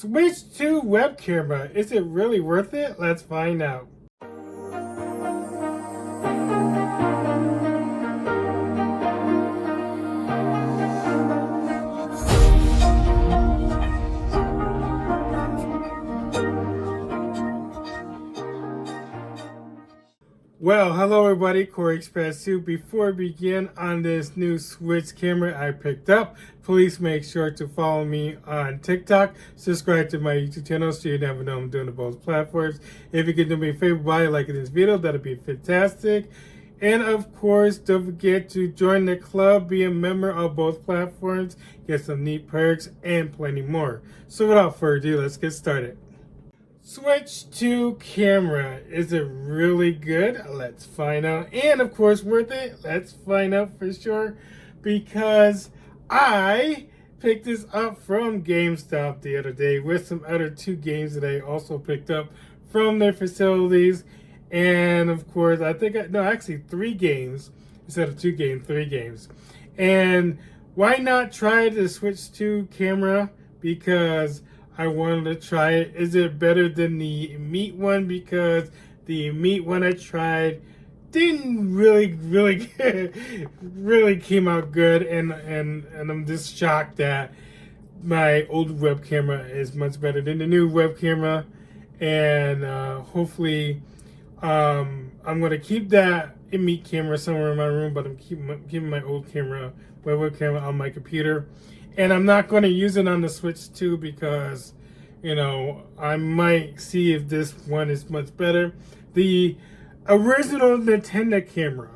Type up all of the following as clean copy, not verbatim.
Switch to web camera. Is it really worth it? Let's find out. Well, hello everybody, Koreyexpress2. Before we begin on this new Switch camera I picked up, please make sure to follow me on TikTok, subscribe to my YouTube channel so you never know I'm doing on both platforms. If you could do me a favor by liking this video, that'd be fantastic. And of course, don't forget to join the club, be a member of both platforms, get some neat perks, and plenty more. So without further ado, let's get started. Switch to camera. Is it really good? Let's find out. And of course, worth it? Let's find out for sure. Because I picked this up from GameStop the other day with some other 2 games that I also picked up from their facilities. And of course, I think, actually 3 games instead of 2 games, 3 games. And why not try the Switch to camera? Because I wanted to try it. Is it better than the Meat one? Because the Meat one I tried didn't really came out good, and I'm just shocked that my old web camera is much better than the new web camera. And hopefully I'm gonna keep that Meat camera somewhere in my room, but I'm keeping my old camera, my web camera, on my computer. And I'm not going to use it on the Switch 2 because, you know, I might see if this one is much better. The original Nintendo camera,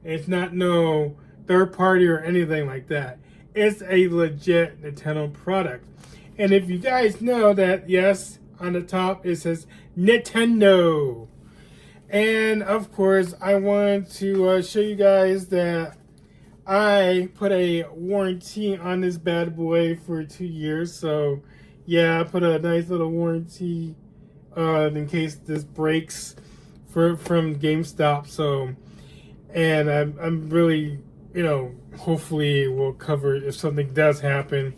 it's not no third party or anything like that. It's a legit Nintendo product. And if you guys know that, yes, on the top it says Nintendo. And of course, I want to show you guys that I put a warranty on this bad boy for 2 years. So yeah, I put a nice little warranty in case this breaks from GameStop. So, and I'm really, you know, hopefully we'll cover if something does happen.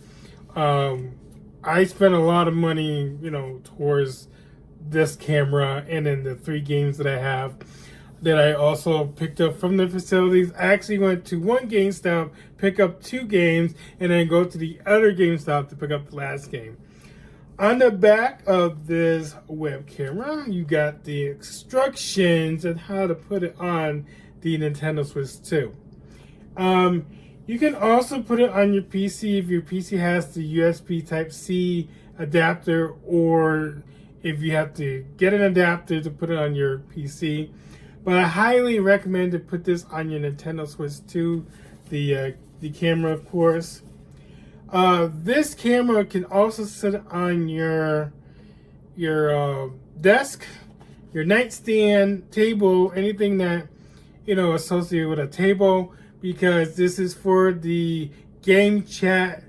I spent a lot of money, you know, towards this camera and then the 3 games that I have that I also picked up from the facilities. I actually went to one GameStop, pick up 2 games, and then go to the other GameStop to pick up the last game. On the back of this web camera, you got the instructions on how to put it on the Nintendo Switch 2. You can also put it on your PC if your PC has the USB Type-C adapter, or if you have to get an adapter to put it on your PC. But I highly recommend to put this on your Nintendo Switch 2, the camera, of course. This camera can also sit on your desk, your nightstand, table, anything that, you know, associated with a table, because this is for the game chat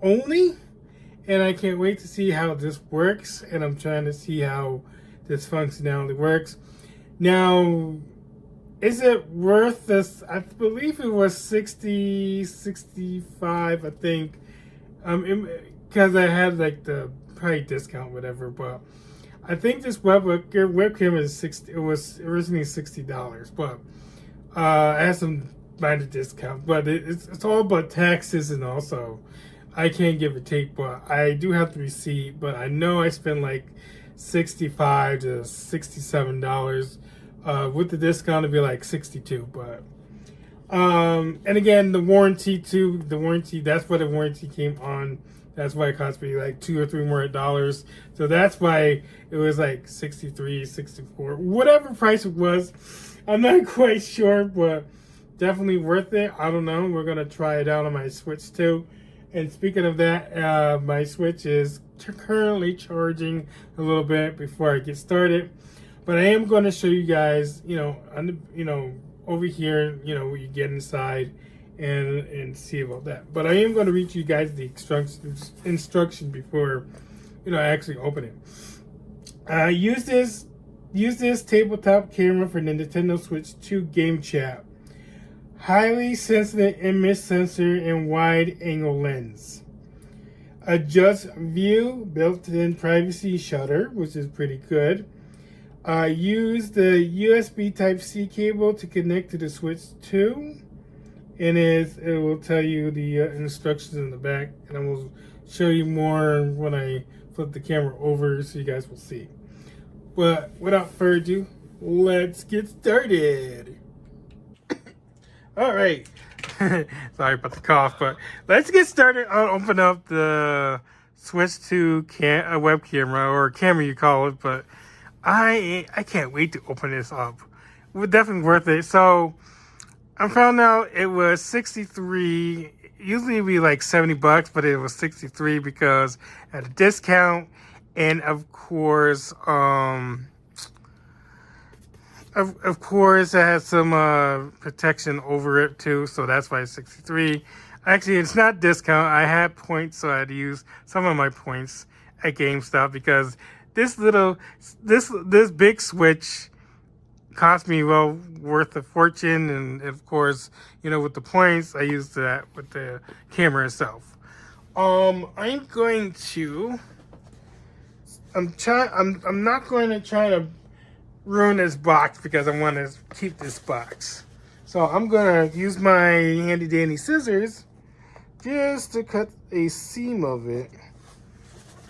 only. And I can't wait to see how this works, and I'm trying to see how this functionality works. Now, is it worth this? I believe it was 65, I think, because I had like the probably discount, whatever. But I think this webcam is $60. It was originally $60, but I had some minor discount. But it's all about taxes, and also I can't give a take, but I do have the receipt. But I know I spent like $65 to $67. With the discount, it'd be like $62. But and again, the warranty too. The warranty, that's why the warranty came on. That's why it cost me like $2 or $3 more. So that's why it was like 63, 64, whatever price it was. I'm not quite sure, but definitely worth it. I don't know. We're gonna try it out on my Switch too. And speaking of that, my Switch is currently charging a little bit before I get started. But I am going to show you guys, you know, over here, you know, where you get inside and see about that. But I am going to read you guys the instruction before, you know, I actually open it. Use this tabletop camera for the Nintendo Switch 2 game chat. Highly sensitive image sensor and wide angle lens. adjust view, built-in privacy shutter, which is pretty good. Use the USB Type-C cable to connect to the Switch 2. And it will tell you the instructions in the back. And I will show you more when I flip the camera over so you guys will see. But without further ado, let's get started. All right. Sorry about the cough, but let's get started. I'll open up the Switch 2 web camera, or camera you call it, but I can't wait to open this up. It's definitely worth it. So I found out it was 63. Usually it'd be like 70 bucks, but it was 63 because at a discount, and of course, Of course, it has some protection over it too, so that's why it's 63. Actually, it's not discount. I had points, so I had to use some of my points at GameStop because this big Switch cost me well worth a fortune, and of course, you know, with the points, I used that with the camera itself. I'm not going to try to ruin this box because I want to keep this box. So I'm gonna use my handy dandy scissors just to cut a seam of it.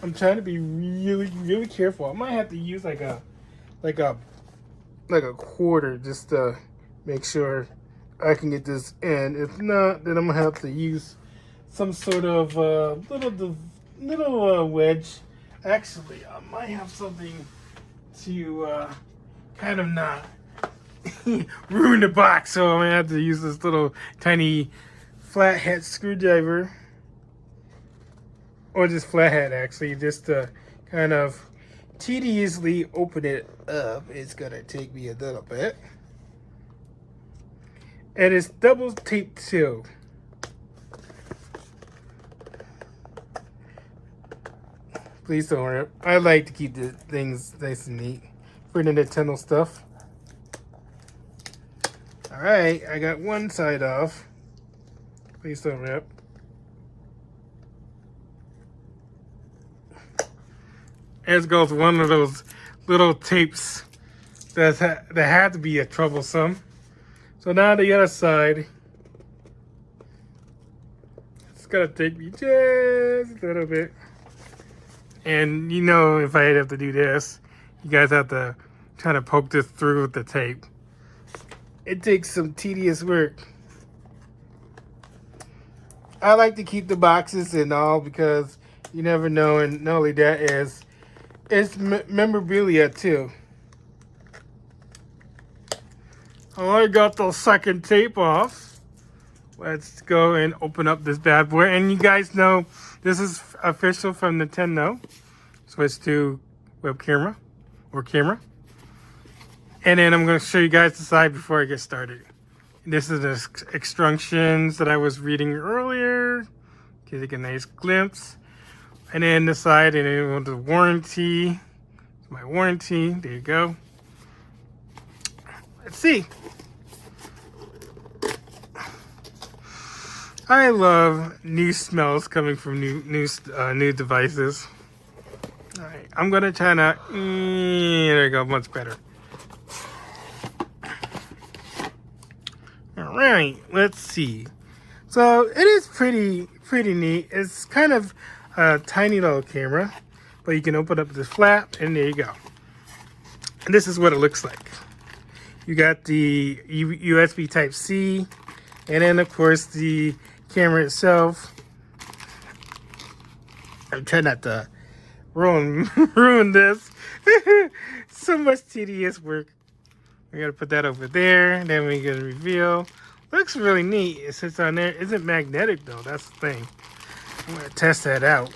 I'm trying to be really careful. I might have to use like a quarter just to make sure I can get this in. If not, then I'm gonna have to use some sort of little wedge. Actually, I might have something to kind of not ruin the box, so I'm gonna have to use this little tiny flathead screwdriver, or just flathead actually, just to kind of tediously open it up. It's gonna take me a little bit, and it's double taped too. Please don't worry. I like to keep the things nice and neat for the Nintendo stuff. Alright, I got one side off. Please don't rip. As goes one of those little tapes that had to be a troublesome. So now the other side. It's gonna take me just a little bit. And you know, if I have to do this, you guys have to try to poke this through with the tape. It takes some tedious work. I like to keep the boxes and all because you never know, and not only that is, it's memorabilia too. I got the second tape off. Let's go and open up this bad boy. And you guys know this is official from Nintendo. Switch to web camera or camera. And then I'm going to show you guys the side before I get started. This is the instructions that I was reading earlier. Get a nice glimpse. And then the side, and then the warranty. My warranty. There you go. Let's see. I love new smells coming from new devices. All right, I'm gonna try to. There you go, much better. All right, let's see. So it is pretty neat. It's kind of a tiny little camera, but you can open up this flap, and there you go. And this is what it looks like. You got the USB Type-C, and then of course the camera itself. I'm trying not to ruin this. So much tedious work. We gotta put that over there. Then we get a reveal. Looks really neat. It sits on there. Isn't magnetic though. That's the thing. I'm gonna test that out.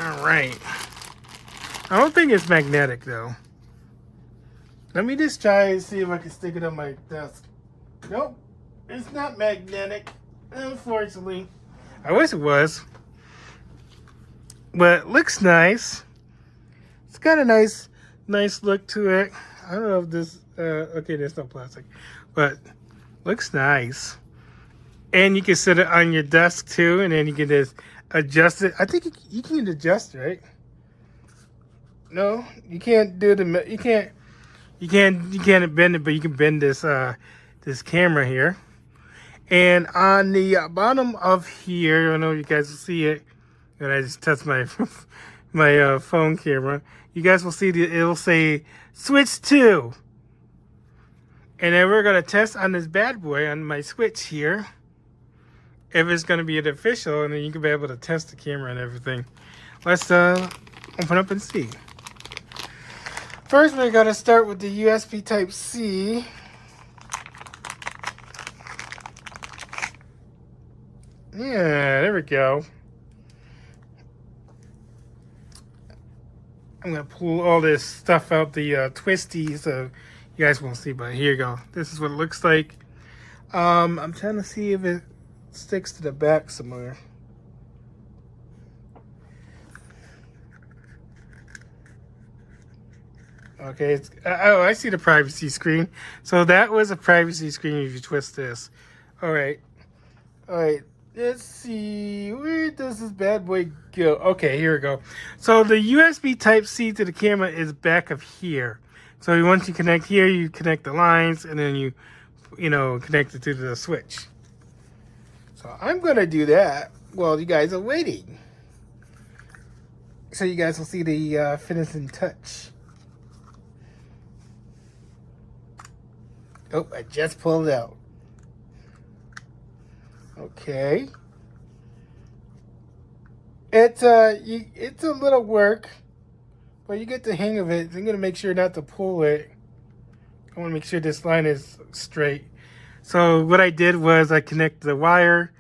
All right. I don't think it's magnetic though. Let me just try and see if I can stick it on my desk. Nope. It's not magnetic, unfortunately. I wish it was. But it looks nice. It's got a nice look to it. I don't know if this, okay, there's no plastic. But looks nice. And you can set it on your desk too, and then you can just adjust it. I think you can adjust, right? No, you can't do the. You can't bend it, but you can bend this this camera here. And on the bottom of here, I don't know if you guys will see it. And I just touched my my phone camera. You guys will see it'll say switch 2. And then we're gonna test on this bad boy on my switch here. If it's gonna be an official, and then you can be able to test the camera and everything. Let's open up and see. First, we're gonna start with the USB Type-C. Yeah, there we go. I'm gonna pull all this stuff out the twisty so you guys won't see, but here you go. This is what it looks like. I'm trying to see if it sticks to the back somewhere. Okay, it's oh, I see the privacy screen. So that was a privacy screen if you twist this. All right. Let's see, where does this bad boy go? Okay, here we go. So the USB Type-C to the camera is back of here. So once you connect here, you connect the lines, and then you connect it to the switch. So I'm gonna do that while you guys are waiting. So you guys will see the finishing touch. Oh, I just pulled it out. Okay. It's a little work, but you get the hang of it. I'm gonna make sure not to pull it. I want to make sure this line is straight. So what I did was I connected the wire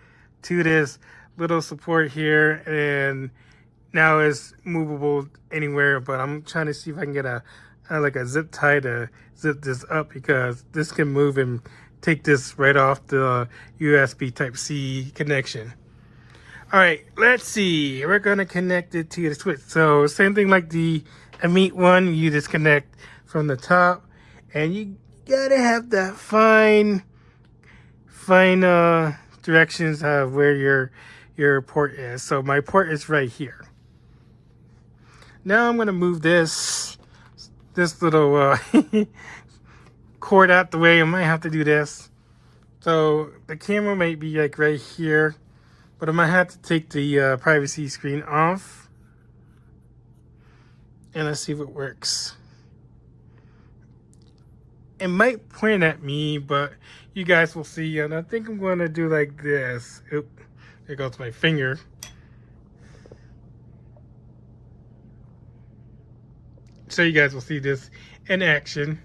to this little support here, and now it's movable anywhere. But I'm trying to see if I can get like a zip tie to zip this up, because this can move and take this right off the USB Type-C connection. All right, let's see. We're gonna connect it to the switch. So same thing like the Meet one, you just connect from the top, and you gotta have that fine directions of where your port is. So my port is right here. Now I'm gonna move this little cord out the way. I might have to do this. So the camera might be like right here, but I might have to take the privacy screen off. And let's see if it works. It might point at me, but you guys will see. And I think I'm going to do like this. Oop, there goes my finger. So you guys will see this in action.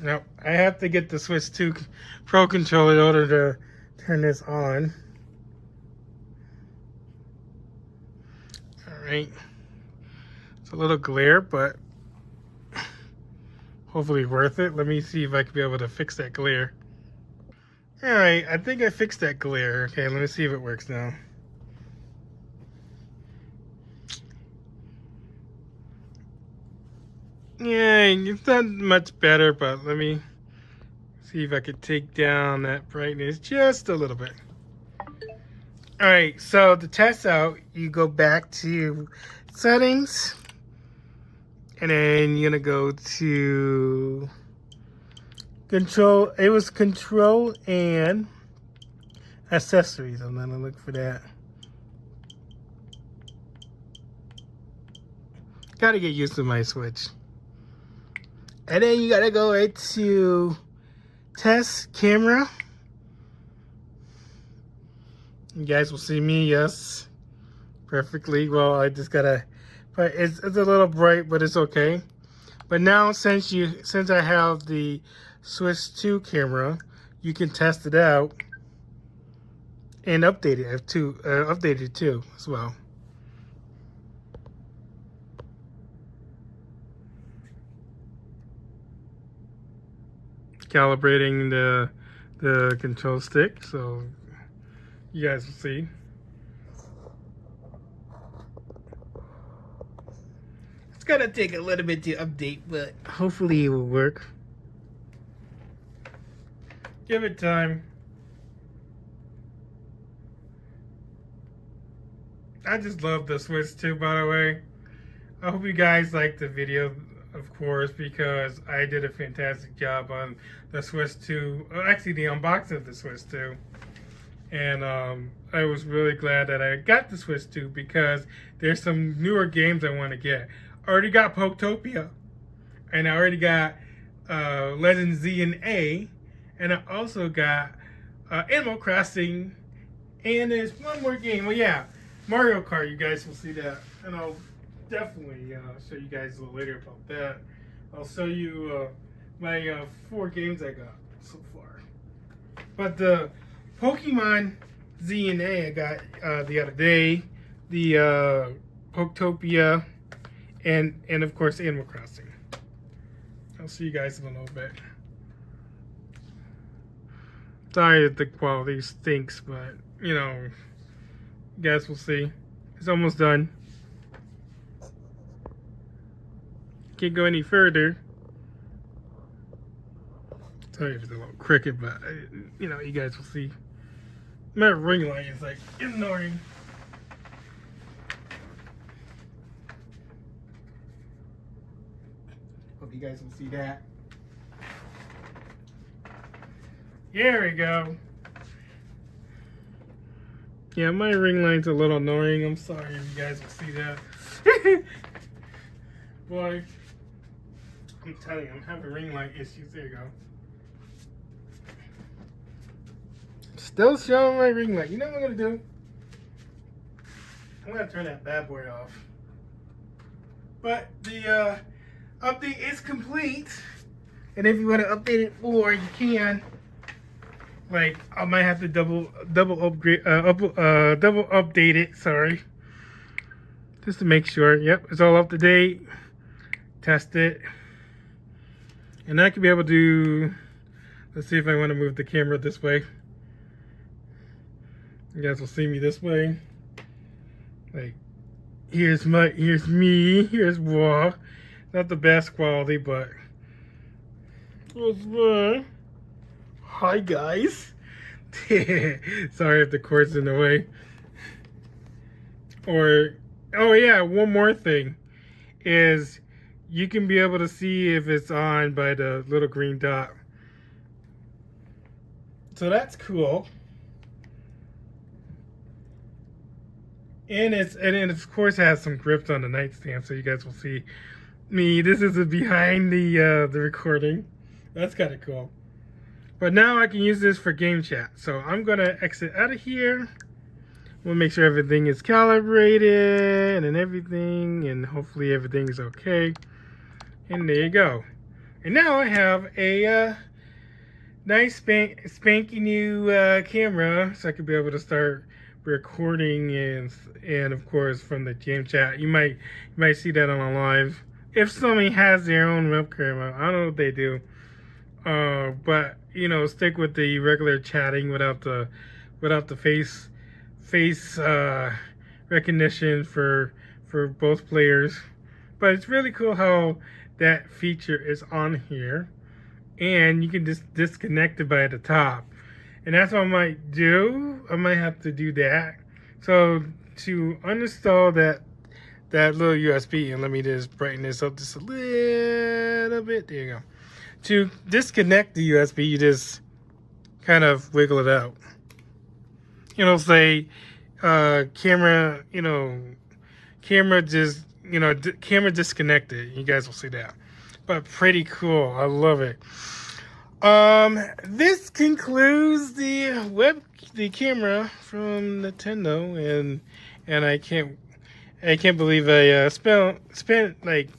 Now, I have to get the Switch 2 Pro controller in order to turn this on. Alright. It's a little glare, but hopefully worth it. Let me see if I can be able to fix that glare. Alright, I think I fixed that glare. Okay, let me see if it works now. Yeah, it's not much better, but let me see if I could take down that brightness just a little bit. All right, so to test out, you go back to settings, and then you're gonna go to control. It was control and accessories. I'm gonna look for that. Gotta get used to my Switch. And then you gotta go right to test camera. You guys will see me, yes, perfectly. Well, I just gotta, but it's a little bright, but it's okay. But now since I have the Switch 2 camera, you can test it out and update it update it too as well. Calibrating the control stick, so you guys will see. It's gonna take a little bit to update, but hopefully it will work. Give it time. I just love the Switch 2, by the way. I hope you guys liked the video, of course, because I did a fantastic job on the Switch 2. Actually, the unboxing of the Switch 2. And I was really glad that I got the Switch 2 because there's some newer games I want to get. I already got Poketopia. And I already got Legend Z and A. And I also got Animal Crossing. And there's one more game. Well, yeah, Mario Kart. You guys will see that. And I'll definitely show you guys a little later about that. I'll show you my 4 games I got so far. But the Pokemon Z and A I got the other day. The Poketopia. And of course Animal Crossing. I'll see you guys in a little bit. Sorry if the quality stinks, but you know, you guys will see. It's almost done. Can't go any further. Sorry if it's a little cricket, but you know, you guys will see. My ring light is like annoying. Hope you guys will see that. There we go. Yeah, my ring light's a little annoying. I'm sorry if you guys will see that. Boy, I'm telling you, I'm having ring light issues. There you go. Still showing my ring light. You know what I'm gonna do? I'm gonna turn that bad boy off. But the update is complete, and if you want to update it more, you can. Like, I might have to double update it. Sorry, just to make sure. Yep, it's all up to date. Test it, and I could be able to. Let's see if I want to move the camera this way. You guys will see me this way. Like, here's me, here's wall. Not the best quality, but here's me. Hi guys. Sorry if the cord's in the way. Or, oh yeah, one more thing is you can be able to see if it's on by the little green dot. So that's cool. And it of course has some grips on the nightstand, so you guys will see me. This is behind the recording. That's kind of cool. But now I can use this for game chat. So I'm gonna exit out of here. We'll make sure everything is calibrated and everything, and hopefully everything is okay. And there you go. And now I have a nice spanky new camera, so I could be able to start recording and of course from the game chat. You might see that on a live. If somebody has their own web camera, I don't know what they do. But you know, stick with the regular chatting without the face recognition for both players. But it's really cool how that feature is on here, and you can just disconnect it by the top. And that's what I might do. I might have to do that. So to uninstall that little USB, and let me just brighten this up just a little bit. There you go. To disconnect the USB, you just kind of wiggle it out. You know, say camera, you know, camera just, you know, camera disconnected. You guys will see that. But pretty cool. I love it. This concludes the camera from Nintendo, and I can't believe I spent like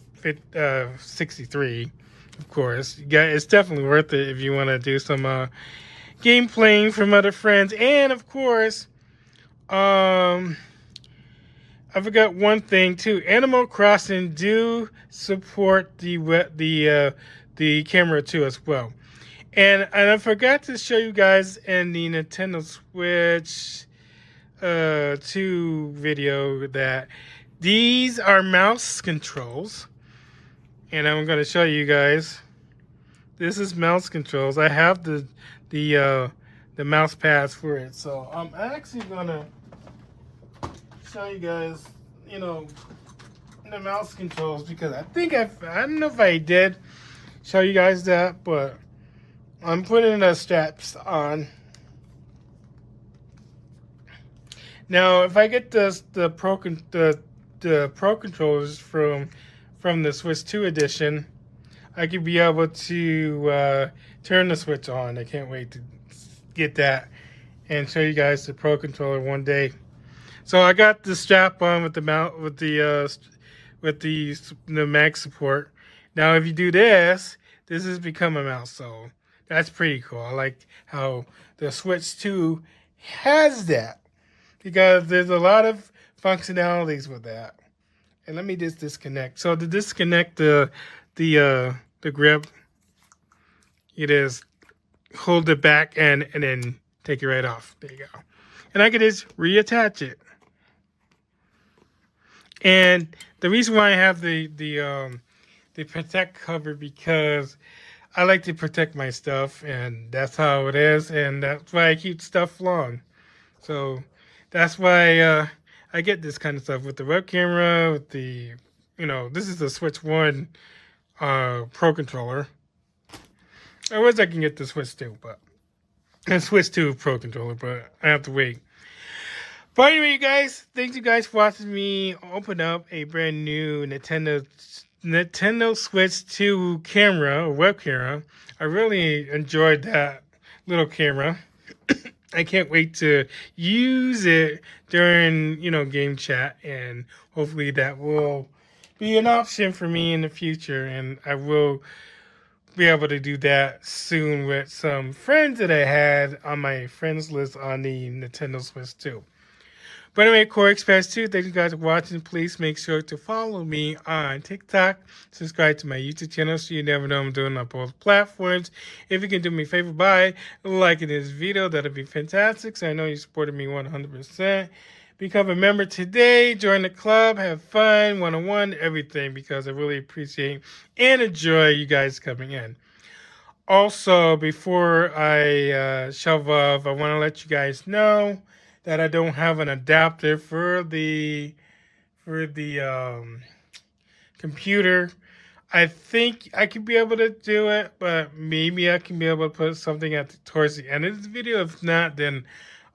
63. Of course, it's definitely worth it if you want to do some game playing from other friends. And of course, I forgot one thing too. Animal Crossing do support the camera too as well. And I forgot to show you guys in the Nintendo Switch 2 video that these are mouse controls. And I'm going to show you guys. this is mouse controls. I have the mouse pads for it, so I'm actually gonna show you guys, you know, the mouse controls, because I think I don't know if I did show you guys that, but I'm putting the straps on. Now, if I get the Pro controllers from the Switch 2 edition, I could be able to turn the Switch on. I can't wait to get that and show you guys the Pro controller one day. So I got the strap on with the mount with the mag support. Now, if you do this, this has become a mouse, so that's pretty cool. I like how the Switch 2 has that, because there's a lot of functionalities with that. And let me just disconnect. So to disconnect the grip, it is hold it back and then take it right off. There you go. And I can just reattach it. And the reason why I have the protect cover, because I like to protect my stuff, and that's how it is, and that's why I keep stuff long. So that's why I get this kind of stuff with the web camera, with the, this is the Switch 1 Pro controller. I wish I can get the Switch 2, but Switch 2 Pro controller, but I have to wait. But anyway, you guys, thanks you guys for watching me open up a brand new Nintendo Switch 2 camera, or web camera. I really enjoyed that little camera. I can't wait to use it during, game chat, and hopefully that will be an option for me in the future, and I will be able to do that soon with some friends that I had on my friends list on the Nintendo Switch 2. But anyway, Koreyexpress2, thank you guys for watching. Please make sure to follow me on TikTok. Subscribe to my YouTube channel so you never know I'm doing on both platforms. If you can do me a favor by liking this video, that'd be fantastic. So I know you supported me 100%. Become a member today. Join the club. Have fun. One-on-one. Everything. Because I really appreciate and enjoy you guys coming in. Also, before I shove off, I want to let you guys know that I don't have an adapter for the computer. I think I could be able to do it, but maybe I can be able to put something towards the end of this video. If not, then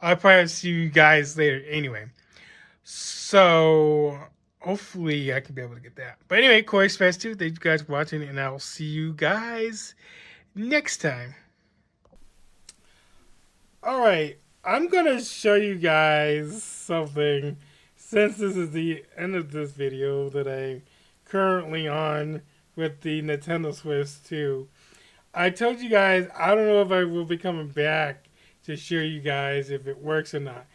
I'll probably see you guys later anyway. So hopefully I can be able to get that. But anyway, Koreyexpress2, thank you guys for watching, and I'll see you guys next time. Alright, I'm going to show you guys something, since this is the end of this video that I'm currently on with the Nintendo Switch 2. I told you guys, I don't know if I will be coming back to show you guys if it works or not.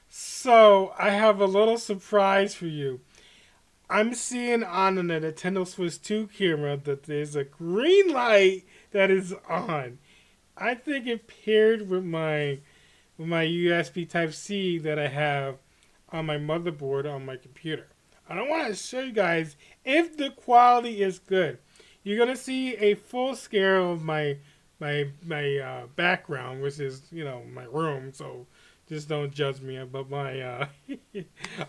So, I have a little surprise for you. I'm seeing on the Nintendo Switch 2 camera that there's a green light that is on. I think it paired with my USB Type-C that I have on my motherboard on my computer. And I want to show you guys if the quality is good. You're going to see a full scale of my background, which is, my room. So just don't judge me about my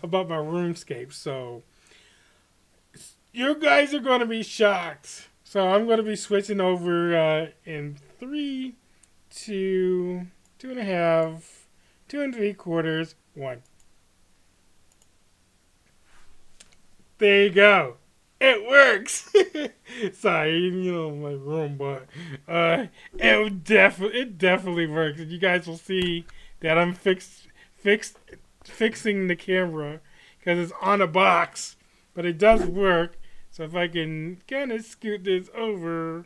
about my roomscape. So you guys are going to be shocked. So I'm going to be switching over in 3, 2, 2.5, 2 3/4, 1. There you go. It works. Sorry, my room, but it definitely works. And you guys will see that I'm fixing the camera because it's on a box, but it does work. So if I can kind of scoot this over.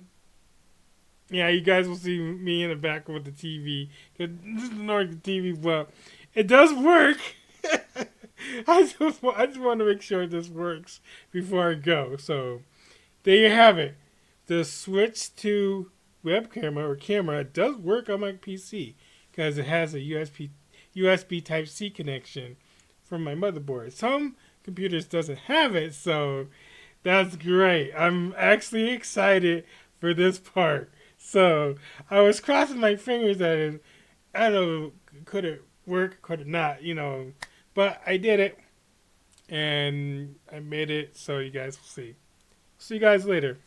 Yeah, you guys will see me in the back with the TV. This is ignoring the TV, but it does work. I just want to make sure this works before I go. So, there you have it. The Switch 2 web camera does work on my PC because it has a USB Type-C connection from my motherboard. Some computers doesn't have it, so that's great. I'm actually excited for this part. So I was crossing my fingers that I don't know, could it work, could it not, but I did it and I made it. So you guys will see. See you guys later.